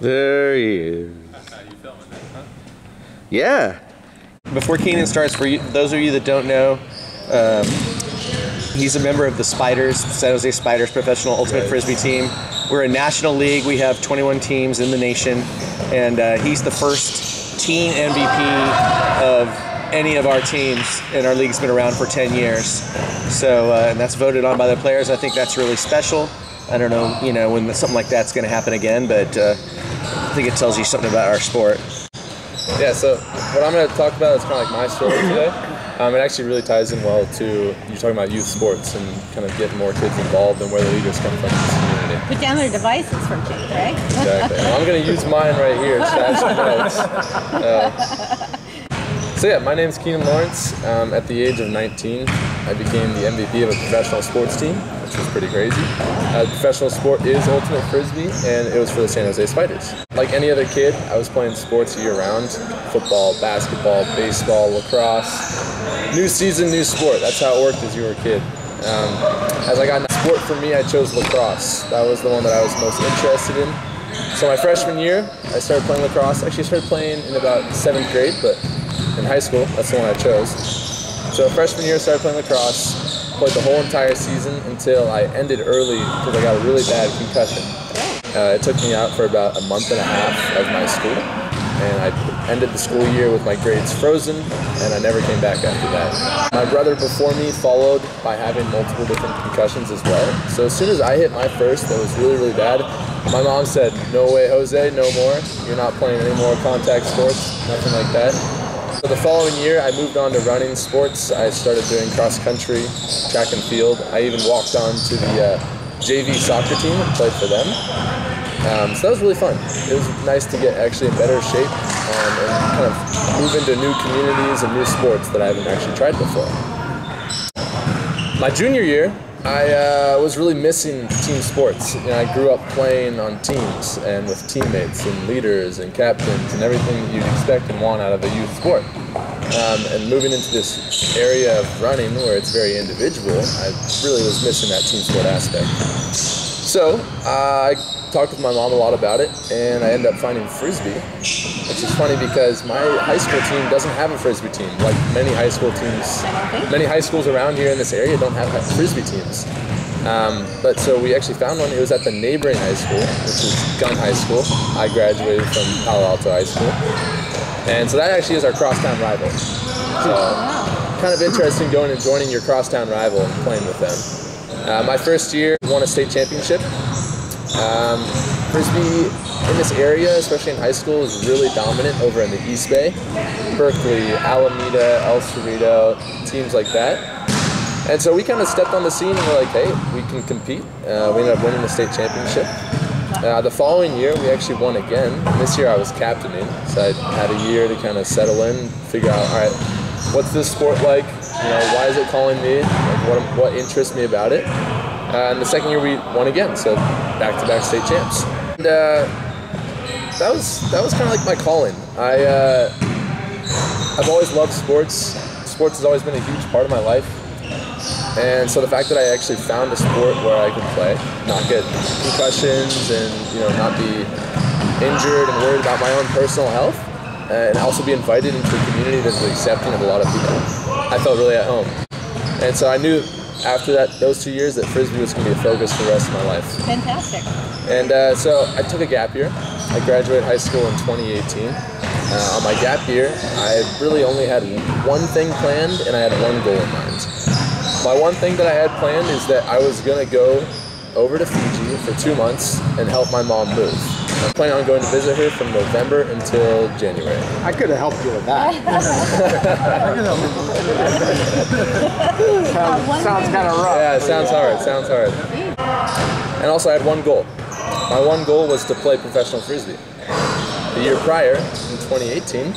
There he is. You filming this, huh? Yeah. Before Keenan starts, for you, those of you that don't know, he's a member of the Spiders, San Jose Spiders Professional Ultimate Frisbee team. We're a national league. We have 21 teams in the nation, and he's the first teen MVP of any of our teams, and our league's been around for 10 years. So, and that's voted on by the players. I think that's really special. I don't know, when something like that's going to happen again, but I think it tells you something about our sport. Yeah, so what I'm going to talk about is kind of like my story today. It actually really ties in well to you talking about youth sports and kind of getting more kids involved and where the leaders come from in this community. Put down their devices for kids, right? Exactly. Well, I'm going to use mine right here to add some notes. So yeah, my name's Keenan Lawrence. At the age of 19, I became the MVP of a professional sports team, which was pretty crazy. The professional sport is Ultimate Frisbee, and it was for the San Jose Spiders. Like any other kid, I was playing sports year-round: football, basketball, baseball, lacrosse. New season, new sport. That's how it worked as you were a kid. As I got into sport, for me, I chose lacrosse. That was the one that I was most interested in. So my freshman year, I started playing lacrosse. Actually, I started playing in about 7th grade, but in high school, that's the one I chose. So freshman year, I started playing lacrosse, played the whole entire season until I ended early because I got a really bad concussion. It took me out for about a month and a half of my school, and I ended the school year with my grades frozen, and I never came back after that. My brother before me followed by having multiple different concussions as well. So as soon as I hit my first, that was really, really bad, my mom said, "No way, Jose, no more. You're not playing any more contact sports," nothing like that. So the following year, I moved on to running sports. I started doing cross country, track and field. I even walked on to the JV soccer team and played for them. So that was really fun. It was nice to get actually in better shape and kind of move into new communities and new sports that I haven't actually tried before. My junior year, I was really missing team sports. I grew up playing on teams and with teammates and leaders and captains and everything you'd expect and want out of a youth sport. And moving into this area of running where it's very individual, I really was missing that team sport aspect. So I talked with my mom a lot about it, and I ended up finding Frisbee, which is funny because my high school team doesn't have a Frisbee team. Like many high school teams, many high schools around here in this area don't have Frisbee teams. But so we actually found one. It was at the neighboring high school, which is Gunn High School. I graduated from Palo Alto High School. And so that actually is our crosstown rival. So kind of interesting going and joining your crosstown rival and playing with them. My first year, won a state championship. Frisbee in this area, especially in high school, is really dominant over in the East Bay. Berkeley, Alameda, El Cerrito, teams like that. And so we kind of stepped on the scene and we're like, hey, we can compete. We ended up winning the state championship. The following year, we actually won again. This year I was captaining, so I had a year to kind of settle in, figure out, all right, what's this sport like? Why is it calling me? Like, what interests me about it? And the second year we won again, so back-to-back state champs. And that was kind of like my calling. I've always loved sports. Sports has always been a huge part of my life. And so the fact that I actually found a sport where I could play, not get concussions and not be injured and worried about my own personal health, and also be invited into a community that's accepting of a lot of people, I felt really at home. And so I knew after those 2 years that Frisbee was going to be a focus for the rest of my life. Fantastic. And so I took a gap year. I graduated high school in 2018. On my gap year, I really only had one thing planned and I had one goal in mind. My one thing that I had planned is that I was going to go over to Fiji for 2 months and help my mom move. I'm planning on going to visit her from November until January. I could have helped you with that. Sounds kind of rough. Yeah, it sounds hard. And also I had one goal. My one goal was to play professional Frisbee. The year prior, in 2018,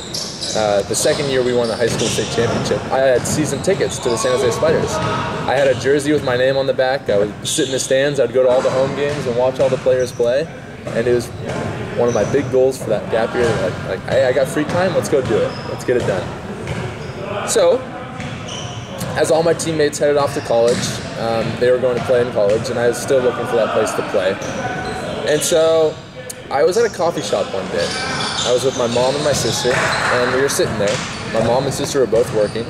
the second year we won the high school state championship, I had season tickets to the San Jose Spiders. I had a jersey with my name on the back. I would sit in the stands. I'd go to all the home games and watch all the players play. And it was one of my big goals for that gap year. Like, hey, I got free time. Let's go do it. Let's get it done. So, as all my teammates headed off to college, they were going to play in college, and I was still looking for that place to play. And so I was at a coffee shop one day. I was with my mom and my sister, and we were sitting there. My mom and sister were both working.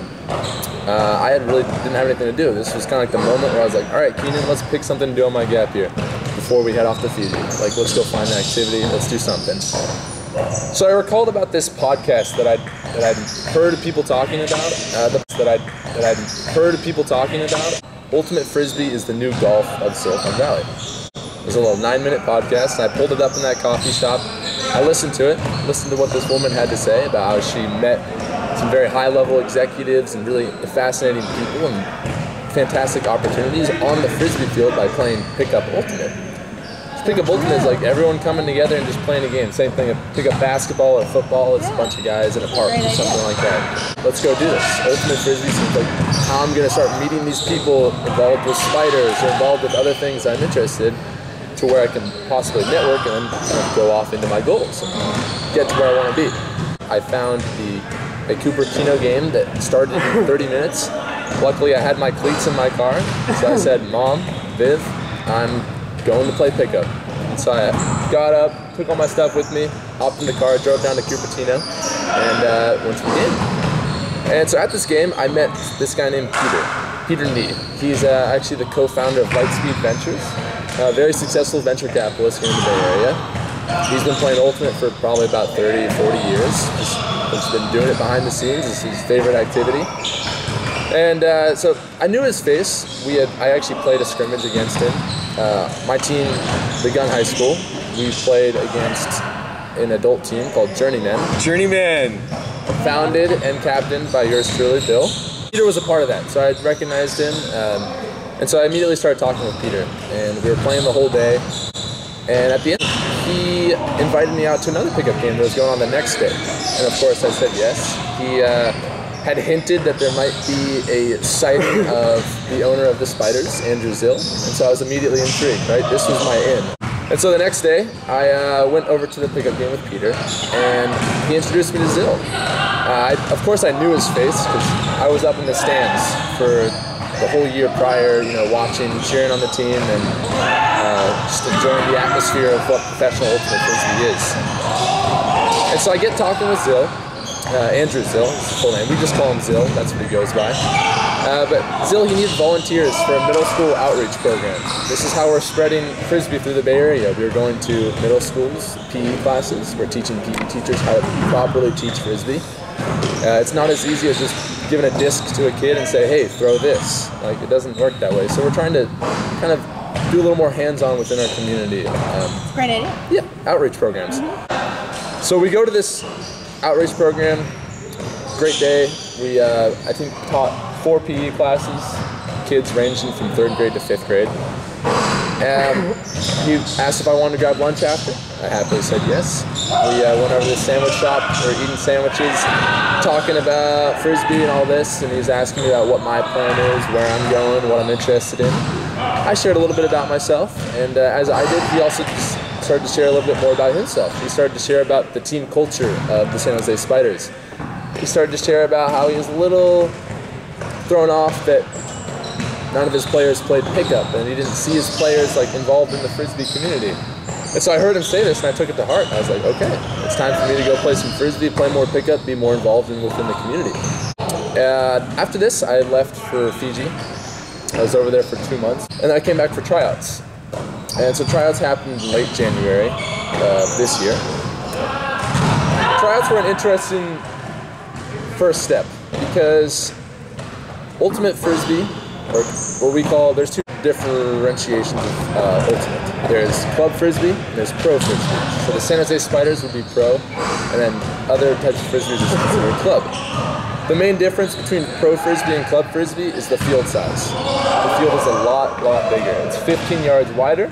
I didn't have anything to do. This was kind of like the moment where I was like, all right, Keenan, let's pick something to do on my gap year before we head off to Fiji. Like, let's go find an activity. Let's do something. So I recalled about this podcast that I'd heard people talking about. Ultimate Frisbee is the new golf of Silicon Valley. It was a little 9-minute podcast, and I pulled it up in that coffee shop. I listened to what this woman had to say about how she met some very high-level executives and really fascinating people and fantastic opportunities on the Frisbee field by playing Pickup Ultimate. Pickup Ultimate is like everyone coming together and just playing a game. Same thing, pickup basketball or football, it's a bunch of guys in a park or something like that. Let's go do this. Ultimate Frisbee seems like how I'm going to start meeting these people involved with spiders or involved with other things I'm interested to where I can possibly network and then kind of go off into my goals and get to where I want to be. I found a Cooper Kino game that started in 30 minutes. Luckily, I had my cleats in my car, so I said, Mom, Viv, I'm going to play pickup. And so I got up, took all my stuff with me, hopped in the car, drove down to Cupertino, and went to the game. And so at this game, I met this guy named Peter Nee. He's actually the co-founder of Lightspeed Ventures, a very successful venture capitalist here in the Bay Area. He's been playing Ultimate for probably about 30, 40 years. He's been doing it behind the scenes. It's his favorite activity. And so I knew his face. I actually played a scrimmage against him. My team, the Gun High School, we played against an adult team called Journeyman. Journeyman! Founded and captained by yours truly, Bill. Peter was a part of that, so I recognized him. And so I immediately started talking with Peter. And we were playing the whole day. And at the end, he invited me out to another pickup game that was going on the next day. And of course I said yes. He had hinted that there might be a sighting of the owner of the Spiders, Andrew Zill, and so I was immediately intrigued, right? This was my in. And so the next day, I went over to the pickup game with Peter, and he introduced me to Zill. Of course I knew his face, because I was up in the stands for the whole year prior, watching, cheering on the team, and just enjoying the atmosphere of what professional Ultimate Frisbee is. And so I get talking with Zill. Andrew Zill is his full name. We just call him Zill. That's what he goes by. But Zill, he needs volunteers for a middle school outreach program. This is how we're spreading Frisbee through the Bay Area. We're going to middle schools, PE classes. We're teaching PE teachers how to properly teach Frisbee. It's not as easy as just giving a disc to a kid and say, hey, throw this. Like, it doesn't work that way. So we're trying to kind of do a little more hands-on within our community. Great idea. Yeah, outreach programs. So we go to this outreach program, great day. We, I think, taught 4 PE classes, kids ranging from 3rd grade to 5th grade. He asked if I wanted to grab lunch after. I happily said yes. We went over to the sandwich shop. We were eating sandwiches, talking about Frisbee and all this, and he was asking me about what my plan is, where I'm going, what I'm interested in. I shared a little bit about myself, and as I did, he also just started to share a little bit more about himself. He started to share about the team culture of the San Jose Spiders. He started to share about how he was a little thrown off that none of his players played pickup, and he didn't see his players involved in the Frisbee community. And so I heard him say this, and I took it to heart. I was like, okay, it's time for me to go play some Frisbee, play more pickup, be more involved within the community. After this, I left for Fiji. I was over there for 2 months, and I came back for tryouts. And so tryouts happened in late January this year. Tryouts were an interesting first step because Ultimate Frisbee, or what we call, there's 2 differentiations of Ultimate. There's Club Frisbee and there's Pro Frisbee. So the San Jose Spiders would be Pro, and then other types of Frisbees is considered Club. The main difference between Pro Frisbee and Club Frisbee is the field size. The field is a lot bigger. It's 15 yards wider,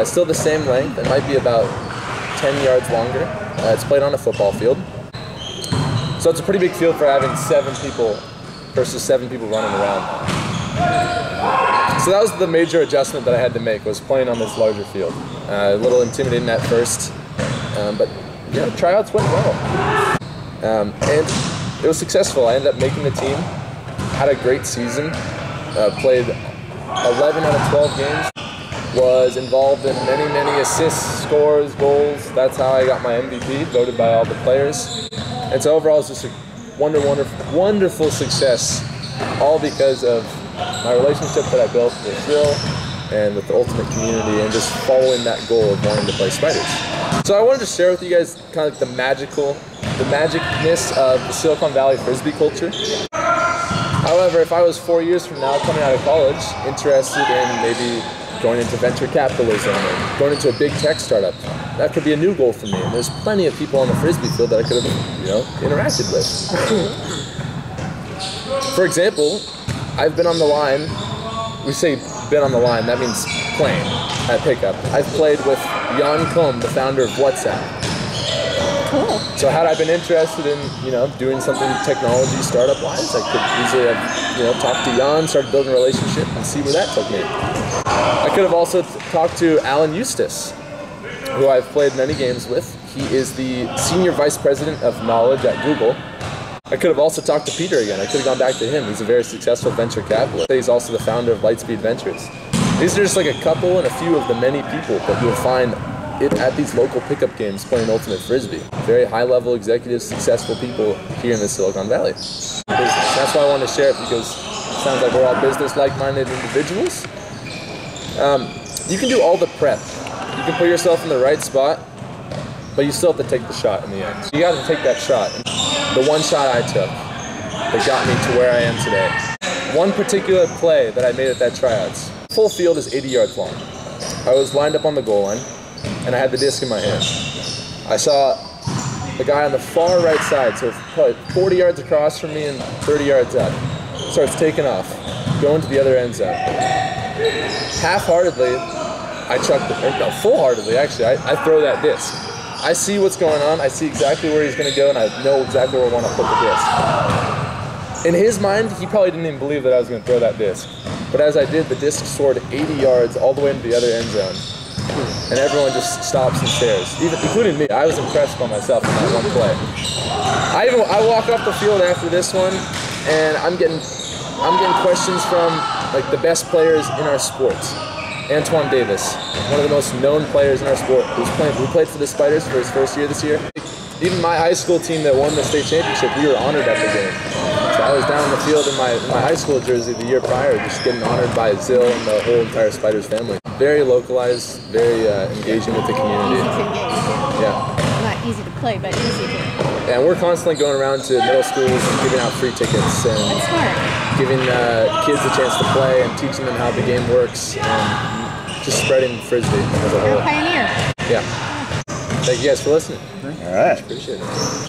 still the same length. It might be about 10 yards longer. It's played on a football field. So it's a pretty big field for having 7 people versus 7 people running around. So that was the major adjustment that I had to make, was playing on this larger field. A little intimidating at first, but yeah, tryouts went well. And it was successful. I ended up making the team, had a great season, played 11 out of 12 games, was involved in many assists, scores, goals. That's how I got my MVP, voted by all the players. And so overall, it's just a wonderful success, all because of my relationship that I built with Phil and with the Ultimate community, and just following that goal of wanting to play spiders. So I wanted to share with you guys kind of like the magicness of the Silicon Valley Frisbee culture. However, if I was 4 years from now coming out of college, interested in maybe going into venture capitalism or going into a big tech startup, that could be a new goal for me. And there's plenty of people on the Frisbee field that I could have, interacted with. For example, I've been on the line. We say been on the line, that means playing at pickup. I've played with Jan Koum, the founder of WhatsApp. Cool. So had I been interested in, doing something technology startup-wise, I could easily have, talked to Jan, started building a relationship, and see where that took me. I could have also talked to Alan Eustace, who I've played many games with. He is the Senior Vice President of Knowledge at Google. I could have also talked to Peter again. I could have gone back to him. He's a very successful venture capitalist. He's also the founder of Lightspeed Ventures. These are just like a couple and a few of the many people that you'll find at these local pickup games playing Ultimate Frisbee. Very high-level executives, successful people here in the Silicon Valley. That's why I wanted to share it, because it sounds like we're all business like-minded individuals. You can do all the prep. You can put yourself in the right spot, but you still have to take the shot in the end. So you got to take that shot. The one shot I took that got me to where I am today. One particular play that I made at that tryouts. Full field is 80 yards long. I was lined up on the goal line, and I had the disc in my hand. I saw the guy on the far right side, so probably 40 yards across from me and 30 yards up, starts taking off, going to the other end zone. Half-heartedly, full-heartedly actually, I throw that disc. I see what's going on, I see exactly where he's going to go, and I know exactly where I want to put the disc. In his mind, he probably didn't even believe that I was going to throw that disc. But as I did, the disc soared 80 yards all the way into the other end zone. And everyone just stops and stares, including me. I was impressed by myself in that one play. I walk off the field after this one, and I'm getting questions from like the best players in our sports. Antoine Davis, one of the most known players in our sport, who played for the Spiders for his first year this year. Even my high school team that won the state championship, we were honored at the game. So I was down on the field in my high school jersey the year prior, just getting honored by Zill and the whole entire Spiders family. Very localized, very engaging with the community. Easy to engage. Yeah. Not easy to play, but easy to. And we're constantly going around to middle schools and giving out free tickets and That's smart. giving kids a chance to play and teaching them how the game works and just spreading Frisbee as a You're whole. a pioneer. Yeah. Thank you guys for listening. All right. Appreciate it.